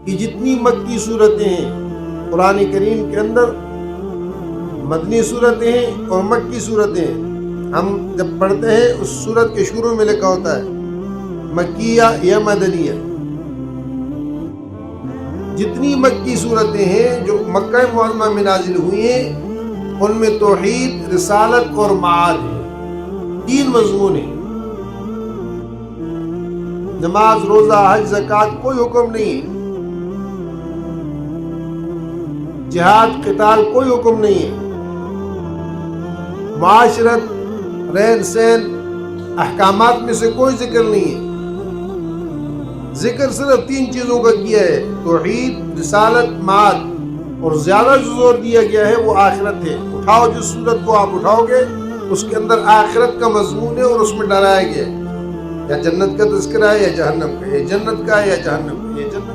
कि जितनी मक्की सूरतें हैं कुरान करीम के अंदर, मदनी सूरतें हैं और मक्की सूरतें हैं। हम जब पढ़ते हैं उस सूरत के शुरू में लिखा होता है मक्किया या मदनिया। जितनी मक्की सूरतें हैं जो मक्का मुअज़्ज़मा में नाजिल हुई हैं उनमें तौहीद, रिसालत और माद है। 3 मज़मून है। नमाज, रोजा, हज, ज़कात कोई हुक्म नहीं है। जिहाद, क़िताल कोई हुक्म नहीं है। मुआशरत, रहन सहन, अहकामात में से कोई जिक्र नहीं है। जिक्र सिर्फ 3 चीज़ों का किया है, तौहीद, रिसालत, माद, और ज़्यादा जो जोर दिया गया है वो आखिरत है। उठाओ, जिस सूरत को आप उठाओगे उसके अंदर आखिरत का मज़मून है और उसमें डराया गया है। या जन्नत का तज़किरा है या जहन्नम का, या जन्नत का है या जहन्नम का, या जन्नत